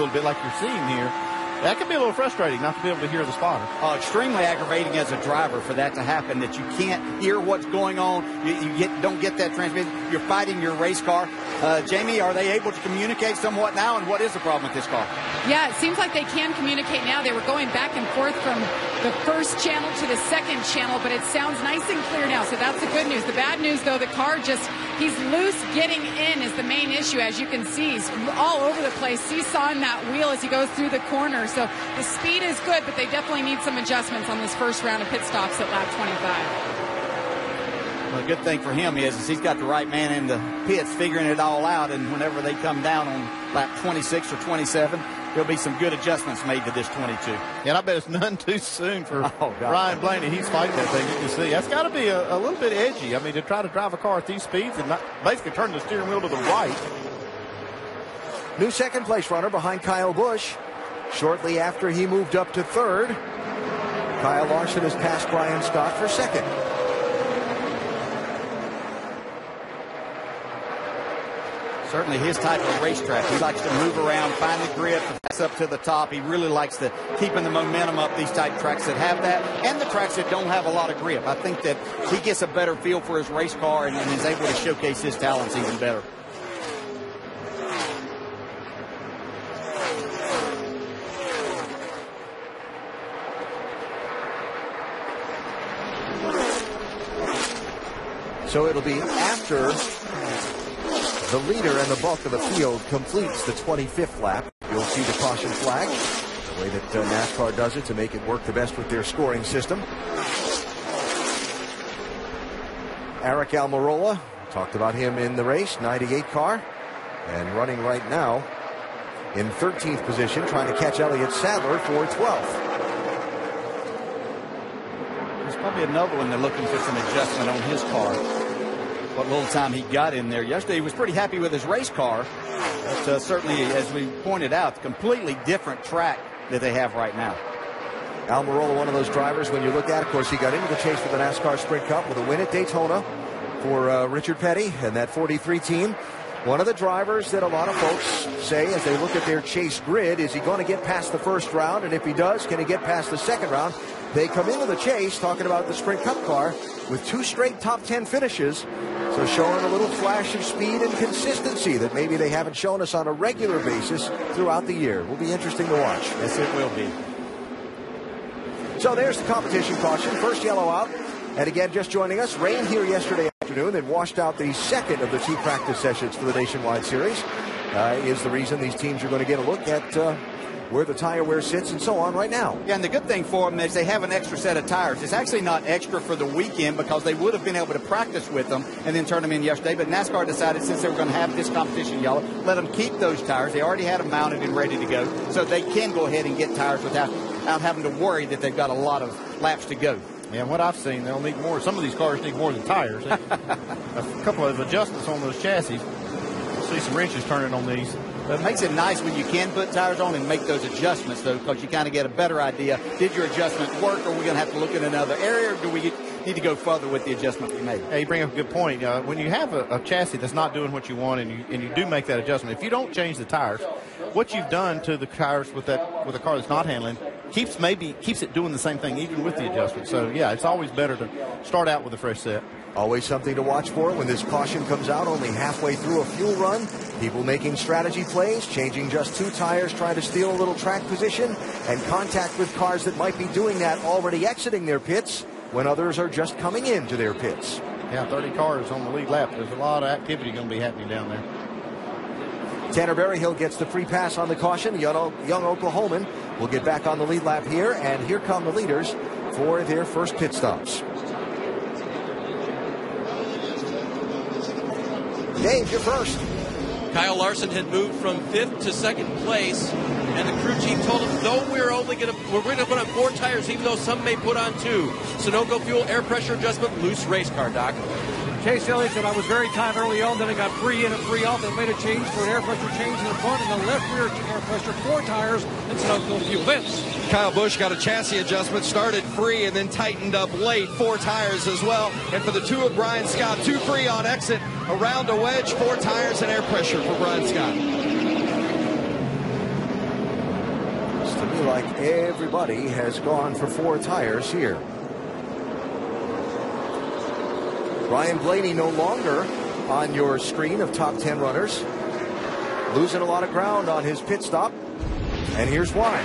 little bit like you're seeing here. That can be a little frustrating not to be able to hear the spotter. Extremely aggravating as a driver for that to happen, that you can't hear what's going on. You don't get that transmission. You're fighting your race car. Jamie, are they able to communicate somewhat now, and what is the problem with this car? Yeah, it seems like they can communicate now. They were going back and forth from the first channel to the second channel, but it sounds nice and clear now, so that's the good news. The bad news, though, the car he's loose getting in is the main issue. As you can see, he's all over the place, seesawing that wheel as he goes through the corner. So the speed is good, but they definitely need some adjustments on this first round of pit stops at lap 25. Well, the good thing for him is he's got the right man in the pits figuring it all out, and whenever they come down on lap 26 or 27, there'll be some good adjustments made to this 22. And I bet it's none too soon for Ryan Blaney. He's fighting that thing. You can see that's got to be a little bit edgy. I mean, to try to drive a car at these speeds and basically turn the steering wheel to the right. New second place runner behind Kyle Busch. Shortly after he moved up to third, Kyle Larson has passed Brian Scott for second. Certainly his type of racetrack. He likes to move around, find the grip, pass up to the top. He really likes to keeping the momentum up, these type tracks that have that, and the tracks that don't have a lot of grip. I think that he gets a better feel for his race car and is able to showcase his talents even better. So it'll be after the leader and the bulk of the field completes the 25th lap. You'll see the caution flag, the way that NASCAR does it to make it work the best with their scoring system. Eric Almirola, talked about him in the race, 98 car, and running right now in 13th position, trying to catch Elliott Sadler for 12th. There's probably another one they're looking for some adjustment on his car. What little time he got in there yesterday, he was pretty happy with his race car. But certainly, as we pointed out, completely different track that they have right now. Almirola, one of those drivers, when you look at, of course, he got into the chase for the NASCAR Sprint Cup with a win at Daytona for Richard Petty and that 43 team. One of the drivers that a lot of folks say as they look at their chase grid, is he going to get past the first round? And if he does, can he get past the second round? They come into the chase talking about the Sprint Cup car with 2 straight top 10 finishes. So showing a little flash of speed and consistency that maybe they haven't shown us on a regular basis throughout the year. Will be interesting to watch. Yes, it will be. So there's the competition caution. First yellow out. And again, just joining us, rain here yesterday afternoon that washed out the second of the 2 practice sessions for the Nationwide Series. Is the reason these teams are going to get a look at where the tire wear sits and so on right now. Yeah, and the good thing for them is they have an extra set of tires. It's actually not extra for the weekend because they would have been able to practice with them and then turn them in yesterday. But NASCAR decided since they were going to have this competition yellow, let them keep those tires. They already had them mounted and ready to go. So they can go ahead and get tires without having to worry that they've got a lot of laps to go. Yeah, and what I've seen, they'll need more. Some of these cars need more than tires. A couple of adjustments on those chassis. We'll see some wrenches turning on these. But it makes it nice when you can put tires on and make those adjustments, though, because you kind of get a better idea. Did your adjustment work, or are we going to have to look at another area, or do we need to go further with the adjustment we made? Hey, you bring up a good point. When you have a chassis that's not doing what you want and you do make that adjustment, if you don't change the tires, what you've done to the tires with a car that's not handling keeps it doing the same thing even with the adjustment. So, yeah, it's always better to start out with a fresh set. Always something to watch for when this caution comes out only halfway through a fuel run. People making strategy plays, changing just 2 tires, trying to steal a little track position, and contact with cars that might be doing that already exiting their pits when others are just coming into their pits. Yeah, 30 cars on the lead lap. There's a lot of activity going to be happening down there. Tanner Berryhill gets the free pass on the caution. Young Oklahoman will get back on the lead lap here, and here come the leaders for their first pit stops. Dave, you're first. Kyle Larson had moved from 5th to 2nd place, and the crew chief told him, no, we're going to put on 4 tires, even though some may put on 2. Sunoco fuel, air pressure adjustment, loose race car, Doc. Chase Elliott said, I was very tight early on, then I got free in and free off. They made a change to an air pressure change in the front and the left rear air pressure, 4 tires, and Sunoco fuel. Vince. Kyle Busch got a chassis adjustment, started free and then tightened up late, 4 tires as well. And for the 2 of Brian Scott, 2 free on exit, around a wedge, 4 tires and air pressure for Brian Scott. like everybody has gone for 4 tires here. Ryan Blaney no longer on your screen of top 10 runners. Losing a lot of ground on his pit stop. And here's why.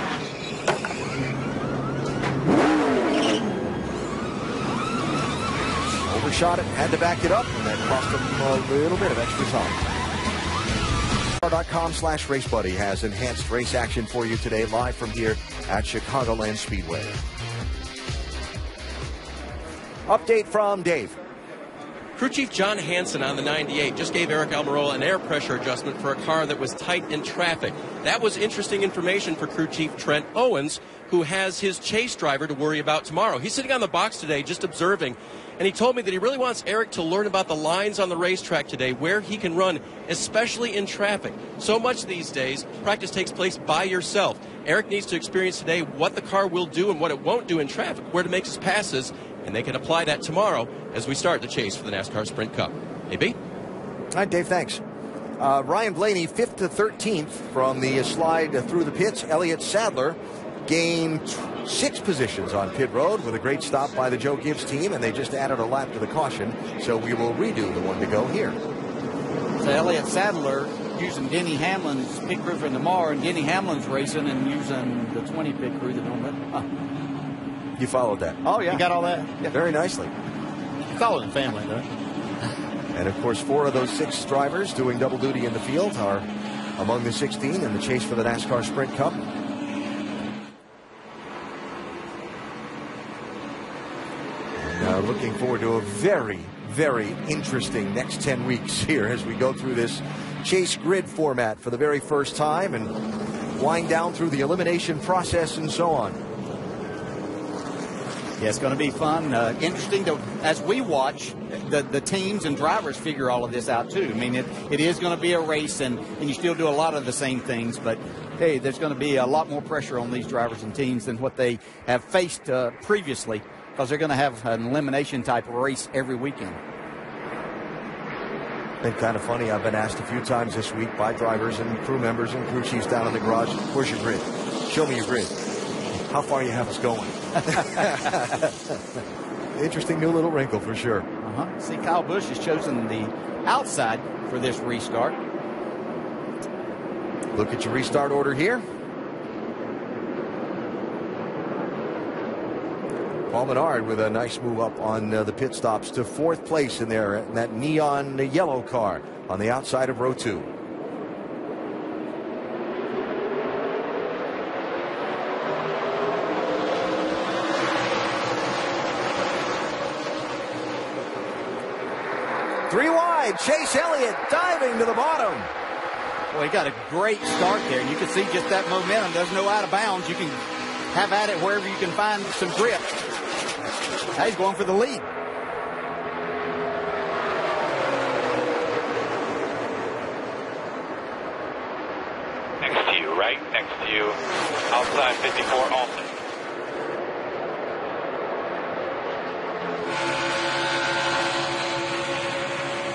Overshot it, had to back it up, and that cost him a little bit of extra time. .com/RaceBuddy has enhanced race action for you today, live from here at Chicagoland Speedway. Update from Dave. Crew Chief John Hansen on the 98 just gave Eric Almirola an air pressure adjustment for a car that was tight in traffic. That was interesting information for Crew Chief Trent Owens, who has his chase driver to worry about tomorrow. He's sitting on the box today just observing, and he told me that he really wants Eric to learn about the lines on the racetrack today, where he can run, especially in traffic. So much these days, practice takes place by yourself. Eric needs to experience today what the car will do and what it won't do in traffic, where to make his passes, and they can apply that tomorrow as we start the chase for the NASCAR Sprint Cup. AB? All right, Dave, thanks. Ryan Blaney, 5th to 13th from the slide through the pits. Elliott Sadler gained 6 positions on pit road with a great stop by the Joe Gibbs team, and they just added a lap to the caution, so we will redo the one to go here. So Elliott Sadler using Denny Hamlin's pit crew from tomorrow, and Denny Hamlin's racing and using the 20 pit crew that don't let. You followed that. Oh, yeah. You got all that? Yeah, very nicely. It's all in the family, though. And, of course, 4 of those 6 drivers doing double duty in the field are among the 16 in the chase for the NASCAR Sprint Cup. And, looking forward to a very, very interesting next 10 weeks here as we go through this chase grid format for the very first time and wind down through the elimination process and so on. Yeah, it's going to be fun. Interesting to, as we watch the teams and drivers figure all of this out, too. I mean, it is going to be a race, and you still do a lot of the same things. But, hey, there's going to be a lot more pressure on these drivers and teams than what they have faced previously, because they're going to have an elimination type of race every weekend. Been kind of funny. I've been asked a few times this week by drivers and crew members and crew chiefs down in the garage, where's your grid? Show me your grid. How far you have us going? Interesting new little wrinkle for sure. See, Kyle Busch has chosen the outside for this restart. Look at your restart order here. Paul Menard with a nice move up on the pit stops to 4th place in there in that neon yellow car on the outside of row 2. Three wide, Chase Elliott diving to the bottom. Well, he got a great start there. You can see just that momentum. There's no out of bounds. You can have at it wherever you can find some grip. Now he's going for the lead. Next to you, right? Next to you. Outside 54 Alton.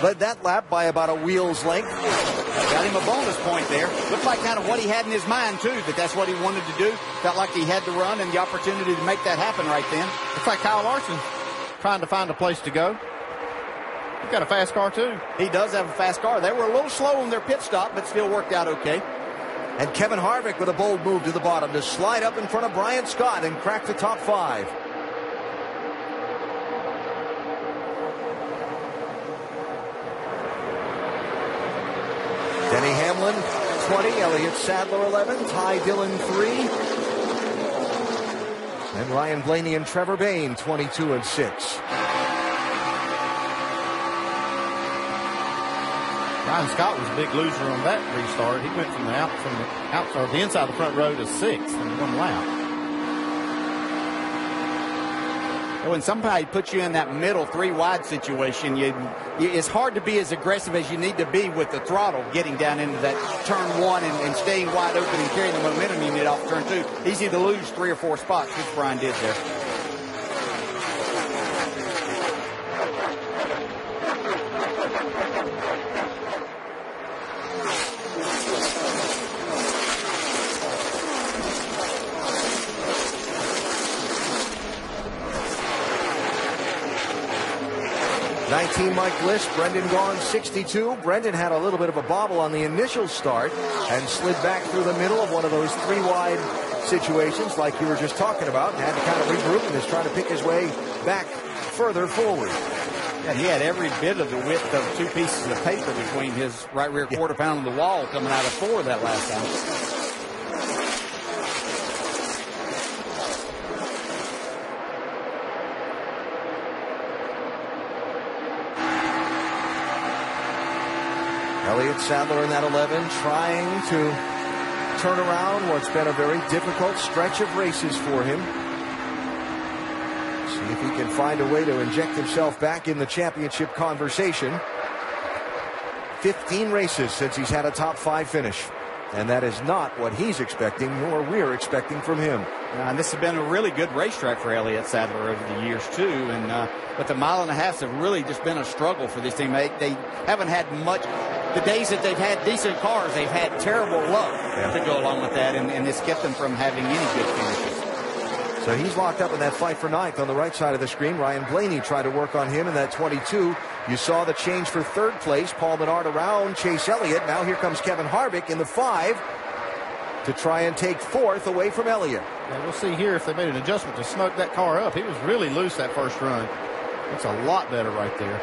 Led that lap by about a wheel's length. Got him a bonus point there. Looked like kind of what he had in his mind, too, that that's what he wanted to do. Felt like he had the run and the opportunity to make that happen right then. Looks like Kyle Larson trying to find a place to go. He's got a fast car, too. He does have a fast car. They were a little slow on their pit stop, but still worked out okay. And Kevin Harvick with a bold move to the bottom to slide up in front of Brian Scott and crack the top 5. Denny Hamlin, 20. Elliott Sadler, 11. Ty Dillon, 3. And Ryan Blaney and Trevor Bayne, 22 and 6. Ryan Scott was a big loser on that restart. He went from the outside, the inside of the front row to 6th in one lap. When somebody puts you in that middle 3 wide situation, it's hard to be as aggressive as you need to be with the throttle getting down into that turn 1 and staying wide open and carrying the momentum you need off turn 2. Easy to lose 3 or 4 spots, which Brian did there. 19, Mike Bliss. Brendan Gaughan, 62. Brendan had a little bit of a bobble on the initial start and slid back through the middle of one of those 3-wide situations like you were just talking about, and had to kind of regroup and is trying to pick his way back further forward. Yeah, he had every bit of the width of 2 pieces of paper between his right rear quarter pound and the wall coming out of 4 that last time. Elliott Sadler in that 11, trying to turn around what's been a very difficult stretch of races for him. See if he can find a way to inject himself back in the championship conversation. 15 races since he's had a top 5 finish. And that is not what he's expecting, nor we're expecting from him. And this has been a really good racetrack for Elliott Sadler over the years, too. And but the mile and a half have really just been a struggle for this team. They haven't had much. The days that they've had decent cars, they've had terrible luck to go along with that, and it's kept them from having any good finishes. So he's locked up in that fight for 9th on the right side of the screen. Ryan Blaney tried to work on him in that 22. You saw the change for 3rd place. Paul Menard around Chase Elliott. Now here comes Kevin Harvick in the 5 to try and take 4th away from Elliott. Yeah, we'll see here if they made an adjustment to smoke that car up. He was really loose that first run. It's a lot better right there.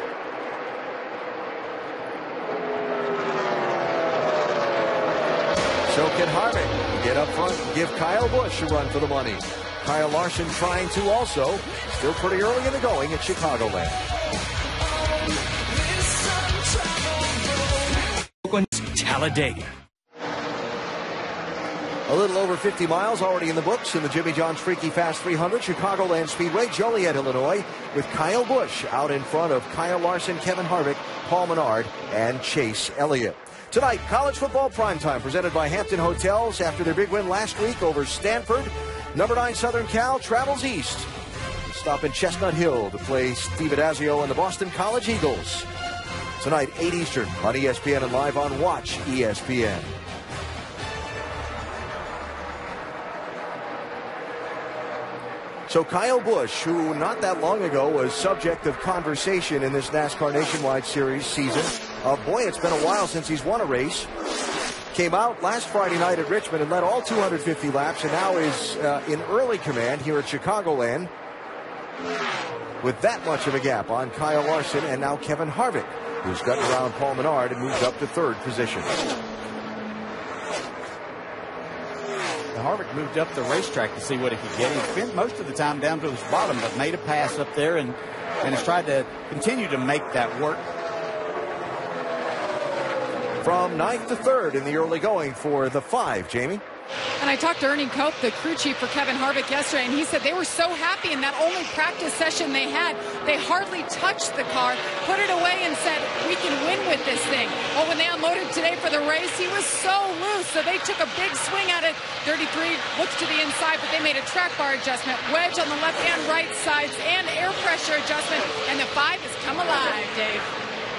So can Harvick get up front and give Kyle Busch a run for the money. Kyle Larson trying to also. Still pretty early in the going at Chicagoland. Talladega. A little over 50 miles already in the books in the Jimmy John's Freaky Fast 300 Chicagoland Speedway, Joliet, Illinois, with Kyle Busch out in front of Kyle Larson, Kevin Harvick, Paul Menard, and Chase Elliott. Tonight, college football primetime presented by Hampton Hotels after their big win last week over Stanford. Number 9 Southern Cal travels east. Stop in Chestnut Hill to play Steve Adazio and the Boston College Eagles. Tonight, 8 Eastern on ESPN and live on Watch ESPN. So Kyle Busch, who not that long ago was subject of conversation in this NASCAR Nationwide Series season. Boy, it's been a while since he's won a race. Came out last Friday night at Richmond and led all 250 laps, and now is in early command here at Chicagoland with that much of a gap on Kyle Larson and now Kevin Harvick, who's gotten around Paul Menard and moved up to 3rd position. Harvick moved up the racetrack to see what he could get. He spent most of the time down to his bottom, but made a pass up there and has tried to continue to make that work. From 9th to 3rd in the early going for the 5, Jamie. And I talked to Ernie Cope, the crew chief for Kevin Harvick yesterday, and he said they were so happy in that only practice session they had. They hardly touched the car, put it away, and said, we can win with this thing. Well, when they unloaded today for the race, he was so loose, so they took a big swing at it. 33 looks to the inside, but they made a track bar adjustment, wedge on the left and right sides, and air pressure adjustment, and the 5 has come alive, Dave.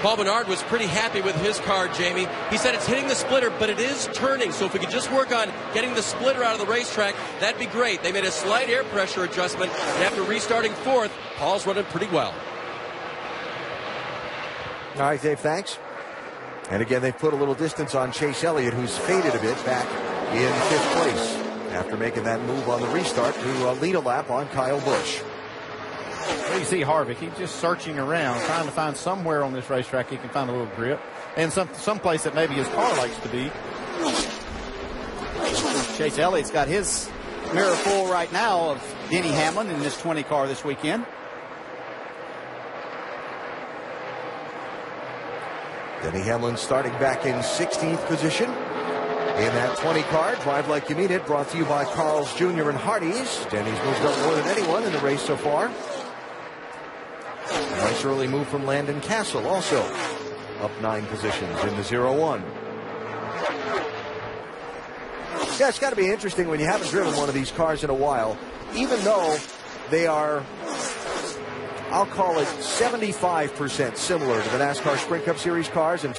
Paul Menard was pretty happy with his car, Jamie. He said it's hitting the splitter, but it is turning. So if we could just work on getting the splitter out of the racetrack, that'd be great. They made a slight air pressure adjustment, and after restarting 4th, Paul's running pretty well. All right, Dave, thanks. And again, they've put a little distance on Chase Elliott, who's faded a bit back in 5th place after making that move on the restart to lead a lap on Kyle Busch. Well, you see Harvick, he's just searching around, trying to find somewhere on this racetrack he can find a little grip, and some place that maybe his car likes to be. Chase Elliott's got his mirror full right now of Denny Hamlin in this 20 car this weekend. Denny Hamlin starting back in 16th position in that 20 car. Drive Like You Mean It, brought to you by Carl's Jr. and Hardee's. Denny's moved up more than anyone in the race so far. A nice early move from Landon Castle, also up 9 positions in the 0-1. Yeah, it's got to be interesting when you haven't driven one of these cars in a while, even though they are, I'll call it 75% similar to the NASCAR Sprint Cup Series cars and